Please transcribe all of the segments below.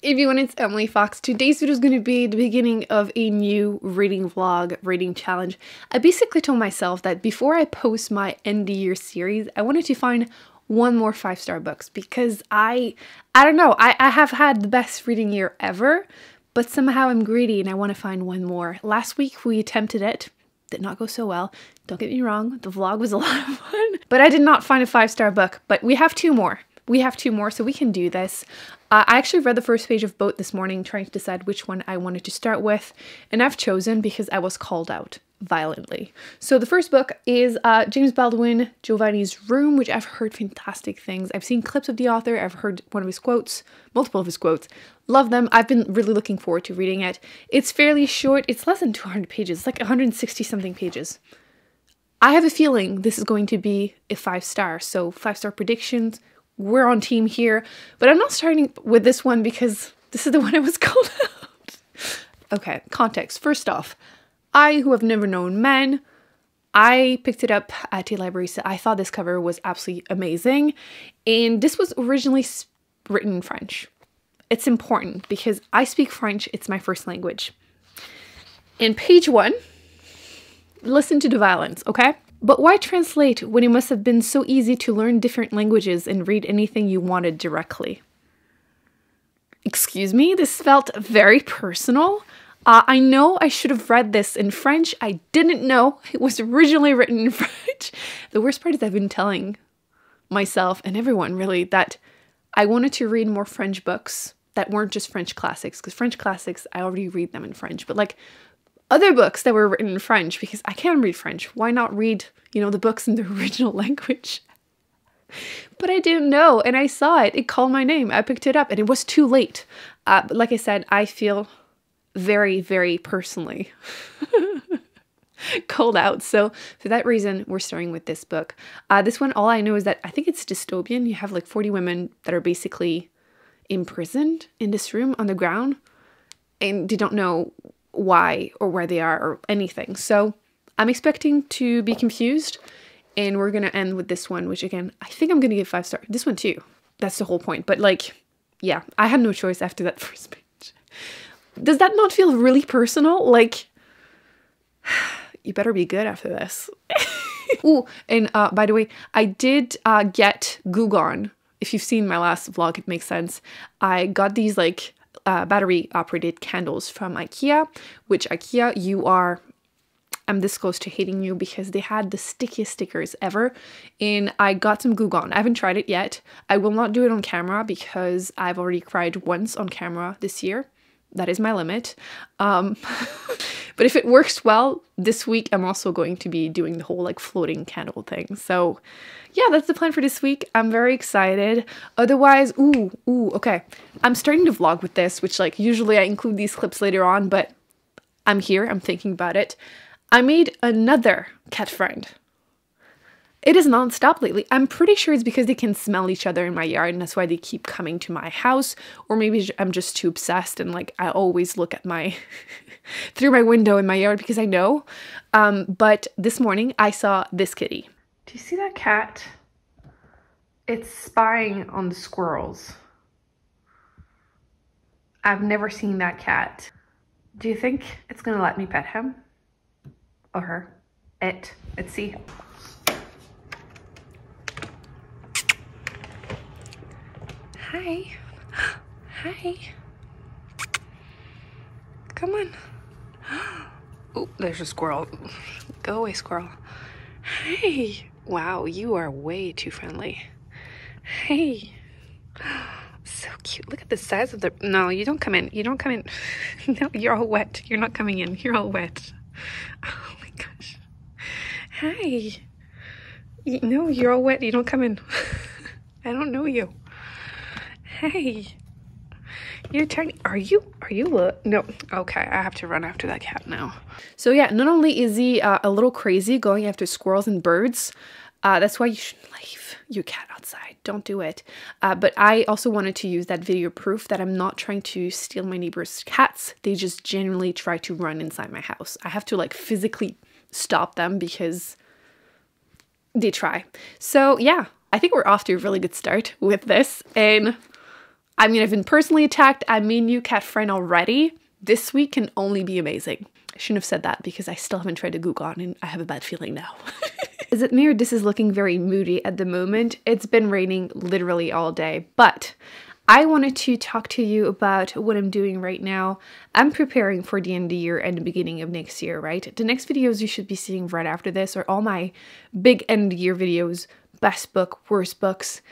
Everyone, it's Emily Fox. Today's video is going to be the beginning of a new reading vlog, reading challenge. I basically told myself that before I post my end of year series, I wanted to find one more 5-star books because I don't know, I have had the best reading year ever, but somehow I'm greedy and I want to find one more. Last week we attempted it. Did not go so well. Don't get me wrong, the vlog was a lot of fun, but I did not find a 5-star book, but we have two more. We have two more, so we can do this. I actually read the first page of Boat this morning, trying to decide which one I wanted to start with, and I've chosen because I was called out violently. So the first book is James Baldwin, Giovanni's Room, which I've heard fantastic things. I've seen clips of the author, I've heard one of his quotes, multiple of his quotes. Love them. I've been really looking forward to reading it. It's fairly short. It's less than 200 pages, it's like 160 something pages. I have a feeling this is going to be a 5-star, so 5-star predictions. We're on team here, but I'm not starting with this one because this is the one I was called out. Okay, context. First off, I, who have never known men, I picked it up at a library, so I thought this cover was absolutely amazing, and this was originally written in French. It's important because I speak French, it's my first language. In page 1, listen to the violence, okay? But why translate when it must have been so easy to learn different languages and read anything you wanted directly? Excuse me, this felt very personal. I know I should have read this in French. I didn't know it was originally written in French. The worst part is I've been telling myself and everyone really that I wanted to read more French books that weren't just French classics, because French classics, I already read them in French, but like other books that were written in French, because I can read French. Why not read, you know, the books in the original language? But I didn't know, and I saw it. It called my name. I picked it up, and it was too late. But like I said, I feel very, very personally called out. So for that reason, we're starting with this book. This one, all I know is that I think it's dystopian. You have like 40 women that are basically imprisoned in this room on the ground, and they don't know why or where they are or anything. So I'm expecting to be confused, and we're gonna end with this one, which again, I think I'm gonna give 5 stars. This one too. That's the whole point. But like, yeah, I had no choice after that first page. Does that not feel really personal? Like, you better be good after this. Ooh, and by the way, I did get Gugon. If you've seen my last vlog, it makes sense. I got these like battery operated candles from IKEA, which IKEA, I'm this close to hating you because they had the stickiest stickers ever, and I got some Gugon. I haven't tried it yet. I will not do it on camera because I've already cried once on camera this year. That is my limit. But if it works well, this week I'm also going to be doing the whole like floating candle thing. So yeah, that's the plan for this week. I'm very excited. Otherwise, okay. I'm starting to vlog with this, which like usually I include these clips later on, but I'm here, I'm thinking about it. I made another cat friend. It is non-stop lately. I'm pretty sure it's because they can smell each other in my yard and that's why they keep coming to my house. Or maybe I'm just too obsessed and like I always look at my through my window in my yard because I know. But this morning I saw this kitty. Do you see that cat? It's spying on the squirrels. I've never seen that cat. Do you think it's gonna let me pet him? Or her? Let's see. Hi. Hi. Come on. Oh, there's a squirrel. Go away, squirrel. Hey. Wow, you are way too friendly. Hey. So cute. Look at the size of the... No, you don't come in. You don't come in. No, you're all wet. You're not coming in. You're all wet. Oh my gosh. Hi. No, you're all wet. You don't come in. I don't know you. Hey, you're tiny. Are you? No. Okay, I have to run after that cat now. So yeah, not only is he a little crazy going after squirrels and birds, that's why you shouldn't leave your cat outside. Don't do it. But I also wanted to use that video proof that I'm not trying to steal my neighbor's cats. They just genuinely try to run inside my house. I have to like physically stop them because they try. So yeah, I think we're off to a really good start with this, and I mean, I've been personally attacked. I mean, you cat friend already. This week can only be amazing. I shouldn't have said that because I still haven't tried to Goog on and I have a bad feeling now. Is it me or this is looking very moody at the moment? It's been raining literally all day, but I wanted to talk to you about what I'm doing right now. I'm preparing for the end of the year and the beginning of next year, right? The next videos you should be seeing right after this are all my big end of the year videos, best book, worst books,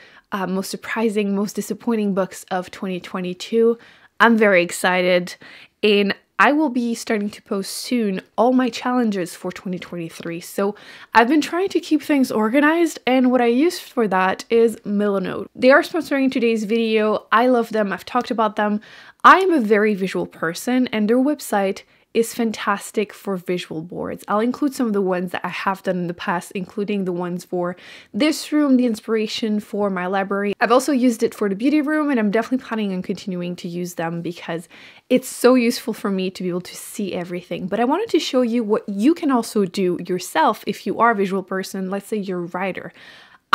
most surprising, most disappointing books of 2022. I'm very excited, and I will be starting to post soon all my challenges for 2023. So I've been trying to keep things organized, and what I use for that is Milanote. They are sponsoring today's video. I love them. I've talked about them. I am a very visual person, and their website is fantastic for visual boards. I'll include some of the ones that I have done in the past, including the ones for this room, the inspiration for my library. I've also used it for the beauty room, and I'm definitely planning on continuing to use them because it's so useful for me to be able to see everything. But I wanted to show you what you can also do yourself if you are a visual person. Let's say you're a writer.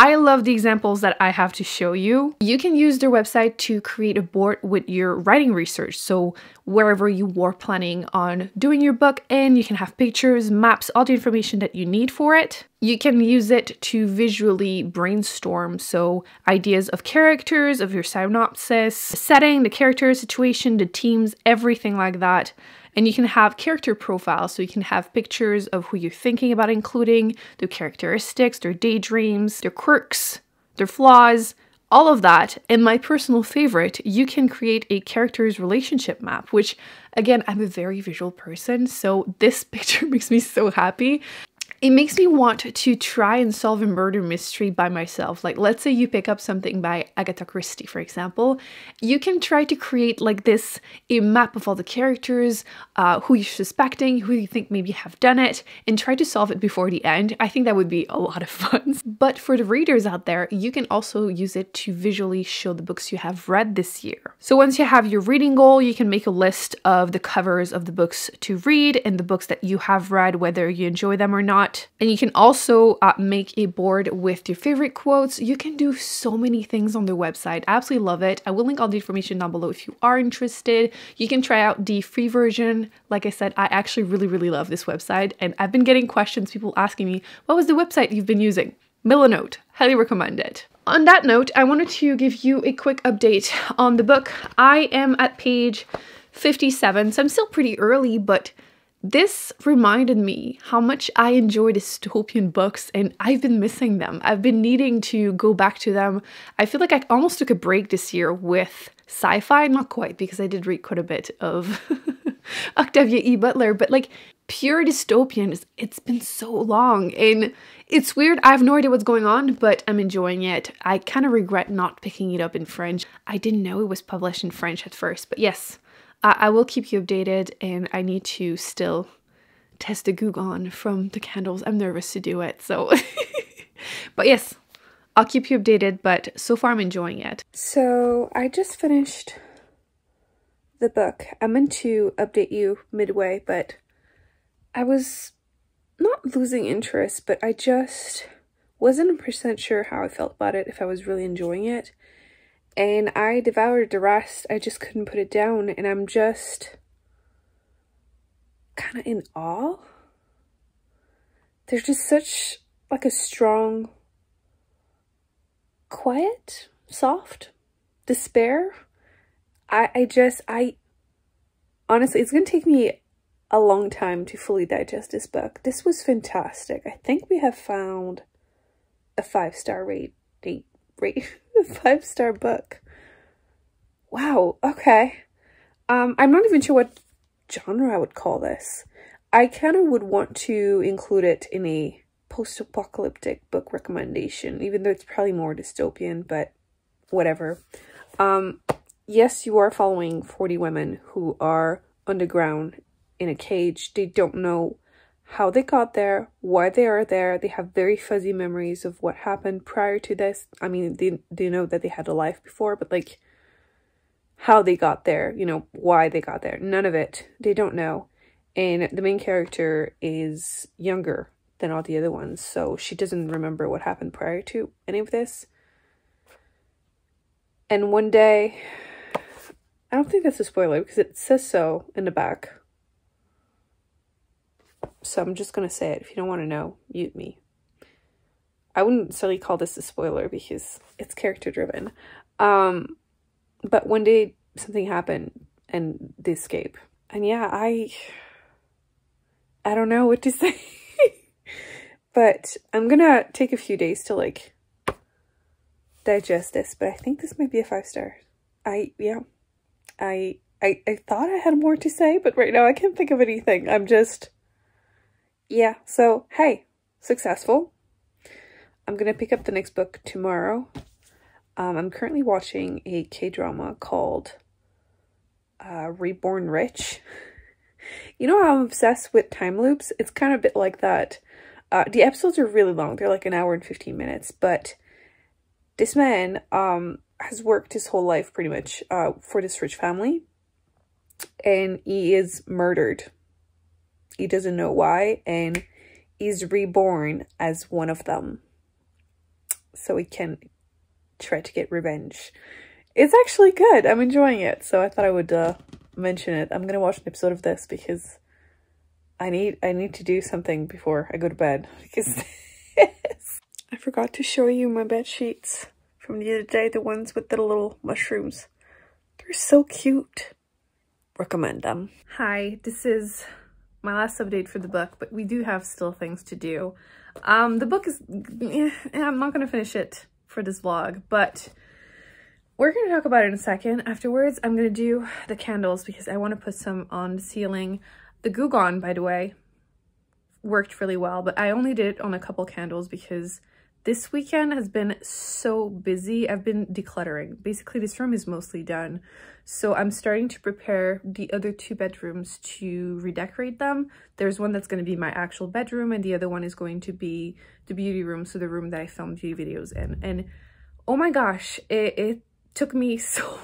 I love the examples that I have to show you. You can use their website to create a board with your writing research. So wherever you are planning on doing your book, and you can have pictures, maps, all the information that you need for it. You can use it to visually brainstorm. So ideas of characters, of your synopsis, the setting, the character, situation, the themes, everything like that. And you can have character profiles, so you can have pictures of who you're thinking about including, their characteristics, their daydreams, their quirks, their flaws, all of that. And my personal favorite, you can create a character's relationship map, which again, I'm a very visual person, so this picture makes me so happy. It makes me want to try and solve a murder mystery by myself. Like, let's say you pick up something by Agatha Christie, for example. You can try to create like this, a map of all the characters, who you're suspecting, who you think maybe have done it, and try to solve it before the end. I think that would be a lot of fun. But for the readers out there, you can also use it to visually show the books you have read this year. So once you have your reading goal, you can make a list of the covers of the books to read and the books that you have read, whether you enjoy them or not. And you can also make a board with your favorite quotes. You can do so many things on their website. I absolutely love it. I will link all the information down below if you are interested. You can try out the free version. Like I said, I actually really love this website, and I've been getting questions, people asking me, what was the website you've been using? Milanote, highly recommend it. On that note, I wanted to give you a quick update on the book. I am at page 57, so I'm still pretty early, but this reminded me how much I enjoy dystopian books, and I've been missing them. I've been needing to go back to them. I feel like I almost took a break this year with sci-fi, not quite, because I did read quite a bit of Octavia E. Butler, but like pure dystopian, it's been so long, and it's weird. I have no idea what's going on, but I'm enjoying it. I kind of regret not picking it up in French. I didn't know it was published in French at first, but yes. I will keep you updated, and I need to still test the Goog on from the candles. I'm nervous to do it, so. But yes, I'll keep you updated, but so far I'm enjoying it. So I just finished the book. I meant to update you midway, but I was not losing interest, but I just wasn't 100% sure how I felt about it, if I was really enjoying it. And I devoured the rest. I just couldn't put it down. And I'm just kind of in awe. There's just such like a strong, quiet, soft despair. I honestly, it's going to take me a long time to fully digest this book. This was fantastic. I think we have found a 5-star rate. A 5-star book. Wow, okay. I'm not even sure what genre I would call this. I kind of would want to include it in a post-apocalyptic book recommendation, even though it's probably more dystopian, but whatever. Yes, you are following 40 women who are underground in a cage. They don't know how they got there, why they are there. They have very fuzzy memories of what happened prior to this. I mean, they know that they had a life before, but like how they got there, you know, why they got there. None of it. They don't know. And the main character is younger than all the other ones, so she doesn't remember what happened prior to any of this. And one day, I don't think that's a spoiler because it says so in the back. So I'm just gonna say it. If you don't want to know, mute me. I wouldn't necessarily call this a spoiler because it's character driven. But one day something happened and they escape. And yeah, I don't know what to say. But I'm gonna take a few days to like digest this, but I think this might be a 5-star. I thought I had more to say, but right now I can't think of anything. I'm just, yeah. So, hey, successful. I'm gonna pick up the next book tomorrow. I'm currently watching a K-drama called Reborn Rich. You know how I'm obsessed with time loops? It's kind of a bit like that. The episodes are really long. They're like an hour and 15 minutes, but this man has worked his whole life pretty much for this rich family, and he is murdered. He doesn't know why, and he's reborn as one of them so he can try to get revenge. It's actually good. I'm enjoying it, so I thought I would mention it. I'm gonna watch an episode of this because I need to do something before I go to bed, because I forgot to show you my bed sheets from the other day, the ones with the little mushrooms. They're so cute. Recommend them. Hi, this is my last update for the book, but we do have still things to do. The book is, I'm not going to finish it for this vlog, but we're going to talk about it in a second. Afterwards, I'm going to do the candles because I want to put some on the ceiling. The Goo Gone, by the way, worked really well, but I only did it on a couple candles because this weekend has been so busy. I've been decluttering. Basically, this room is mostly done. So I'm starting to prepare the other 2 bedrooms to redecorate them. There's one that's going to be my actual bedroom, and the other one is going to be the beauty room, so the room that I filmed beauty videos in. And oh my gosh, it took me so long.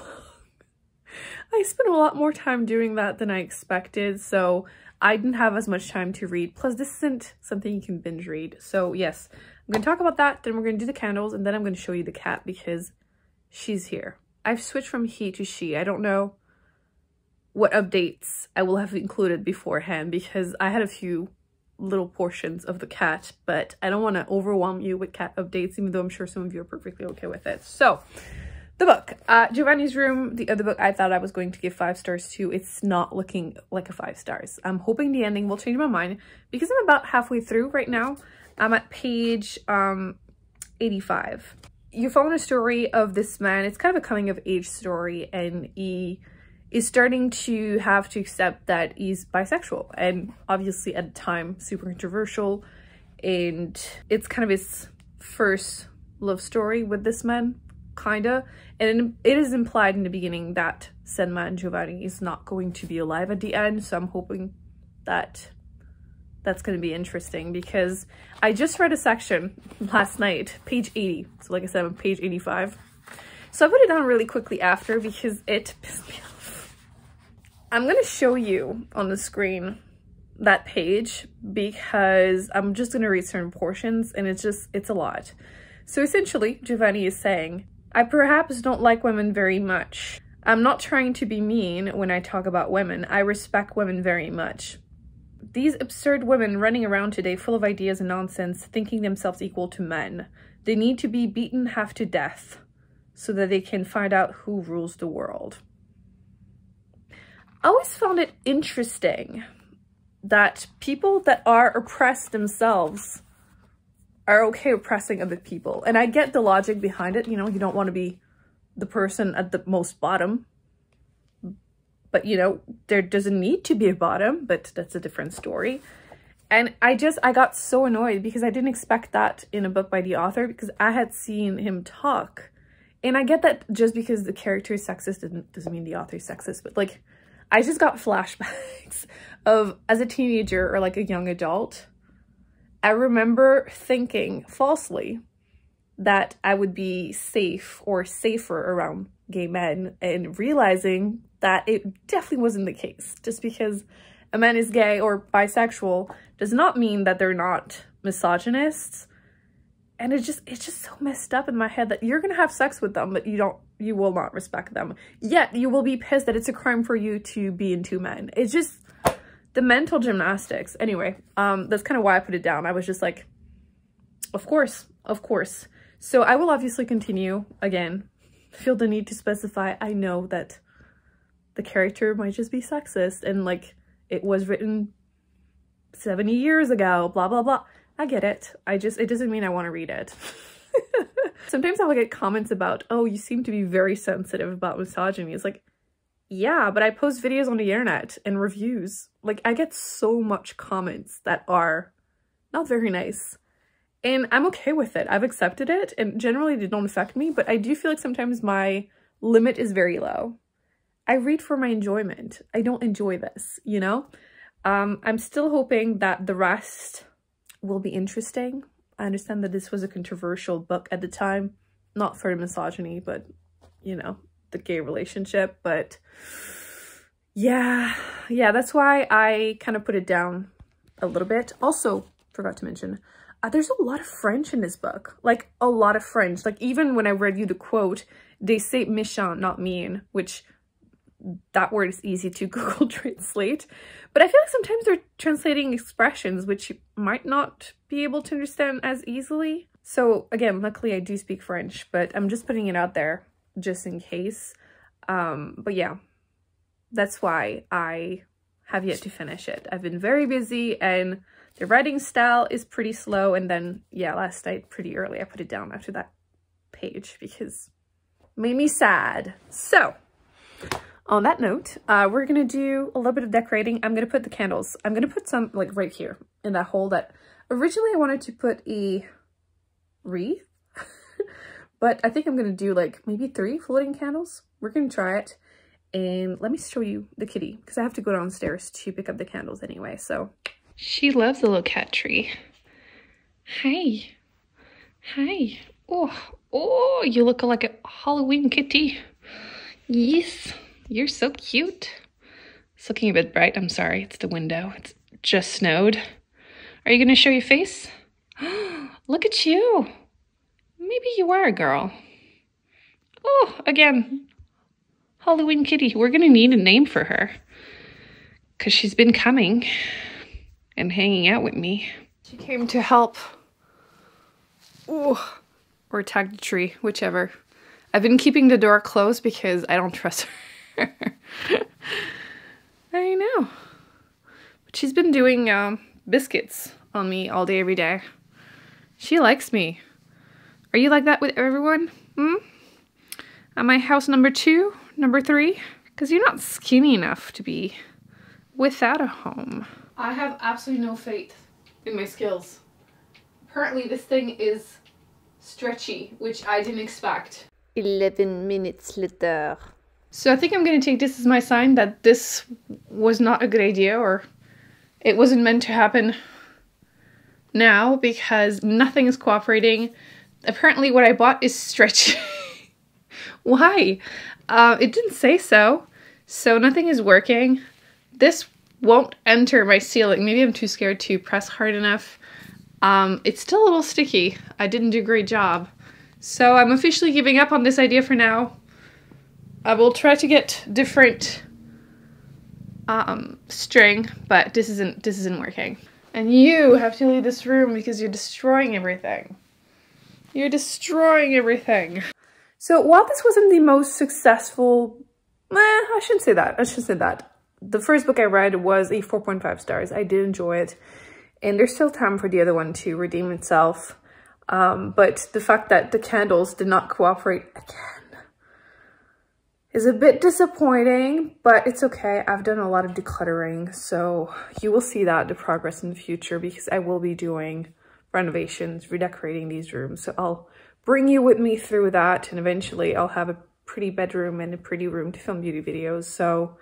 I spent a lot more time doing that than I expected, so I didn't have as much time to read. Plus, this isn't something you can binge read. So yes, I'm going to talk about that, then we're going to do the candles, and then I'm going to show you the cat because she's here. I've switched from he to she. I don't know what updates I will have included beforehand because I had a few little portions of the cat, but I don't want to overwhelm you with cat updates, even though I'm sure some of you are perfectly okay with it. So, the book, Giovanni's Room, the other book I thought I was going to give 5 stars to. It's not looking like a 5 stars. I'm hoping the ending will change my mind because I'm about halfway through right now. I'm at page 85. You follow a story of this man. It's kind of a coming of age story, and he is starting to have to accept that he's bisexual, and obviously at the time super controversial, and it's kind of his first love story with this man, kinda. And it is implied in the beginning that said man, Giovanni, is not going to be alive at the end, so I'm hoping that that's going to be interesting because I just read a section last night, page 80. So like I said, I'm on page 85. So I put it down really quickly after because it pissed me off. I'm going to show you on the screen that page because I'm just going to read certain portions and it's a lot. So essentially, Giovanni is saying, I perhaps don't like women very much. I'm not trying to be mean when I talk about women. I respect women very much. These absurd women running around today full of ideas and nonsense, thinking themselves equal to men. They need to be beaten half to death so that they can find out who rules the world. I always found it interesting that people that are oppressed themselves are okay oppressing other people. And I get the logic behind it. You know, you don't want to be the person at the most bottom. But, you know, there doesn't need to be a bottom, but that's a different story. And I got so annoyed because I didn't expect that in a book by the author because I had seen him talk. And I get that just because the character is sexist doesn't mean the author is sexist, but like, I just got flashbacks of as a teenager or like a young adult. I remember thinking falsely that I would be safe or safer around gay men and realizing that it definitely wasn't the case. Just because a man is gay or bisexual does not mean that they're not misogynists. And it's just so messed up in my head that you're gonna have sex with them, but you will not respect them. Yet you will be pissed that it's a crime for you to be in two men. It's just the mental gymnastics. Anyway, that's kind of why I put it down. I was just like, of course, of course. So I will obviously continue. Again, feel the need to specify. I know that the character might just be sexist and like it was written 70 years ago, blah, blah, blah. I get it. It doesn't mean I want to read it. Sometimes I will get comments about, oh, you seem to be very sensitive about misogyny. It's like, yeah, but I post videos on the internet and reviews. Like, I get so much comments that are not very nice. And I'm okay with it. I've accepted it, and generally they don't affect me, but I do feel like sometimes my limit is very low. I read for my enjoyment. I don't enjoy this, you know? I'm still hoping that the rest will be interesting. I understand that this was a controversial book at the time, not for the misogyny, but, you know, the gay relationship. But yeah, that's why I kind of put it down a little bit. Also, forgot to mention, there's a lot of French in this book, like a lot of French. Like even when I read you the quote, they say méchant, not mean, which that word is easy to Google translate. But I feel like sometimes they're translating expressions which you might not be able to understand as easily. So again, luckily I do speak French, but I'm just putting it out there just in case. But yeah, that's why I have yet to finish it. I've been very busy and the writing style is pretty slow. And then, yeah, last night pretty early, I put it down after that page because it made me sad. So on that note, we're gonna do a little bit of decorating. I'm gonna put the candles. I'm gonna put some like right here in that hole that originally I wanted to put a wreath, but I think I'm gonna do like maybe 3 floating candles. We're gonna try it. And let me show you the kitty because I have to go downstairs to pick up the candles anyway. So she loves the little cat tree. Hi. Hi. Oh, you look like a Halloween kitty. Yes. You're so cute. It's looking a bit bright. I'm sorry. It's the window. It's just snowed. Are you going to show your face? Look at you. Maybe you are a girl. Oh, again. Halloween kitty. We're going to need a name for her. Because she's been coming and hanging out with me. She came to help. Ooh. Or tag the tree. Whichever. I've been keeping the door closed because I don't trust her. I know. But she's been doing biscuits on me all day, every day. She likes me. Are you like that with everyone? Am I house number 2? Number 3? Because you're not skinny enough to be without a home. I have absolutely no faith in my skills. Apparently this thing is stretchy, which I didn't expect. 11 minutes later. So I think I'm going to take this as my sign that this was not a good idea, or it wasn't meant to happen now because nothing is cooperating. Apparently what I bought is stretchy. Why? It didn't say so. So nothing is working. This won't enter my ceiling. Maybe I'm too scared to press hard enough. It's still a little sticky. I didn't do a great job. So I'm officially giving up on this idea for now. I will try to get different string, but this isn't working. And you have to leave this room because you're destroying everything. You're destroying everything. So while this wasn't the most successful, I shouldn't say that. The first book I read was a 4.5 stars. I did enjoy it. And there's still time for the other one to redeem itself. But the fact that the candles did not cooperate again is a bit disappointing, but it's okay. I've done a lot of decluttering, so you will see that the progress in the future because I will be doing renovations, redecorating these rooms. So I'll bring you with me through that, and eventually I'll have a pretty bedroom and a pretty room to film beauty videos. So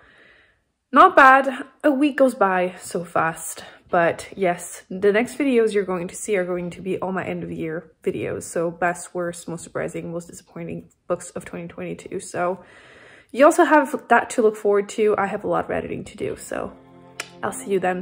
not bad. A week goes by so fast. But yes, the next videos you're going to see are going to be all my end of the year videos. So best, worst, most surprising, most disappointing books of 2022. So you also have that to look forward to. I have a lot of editing to do. So I'll see you then.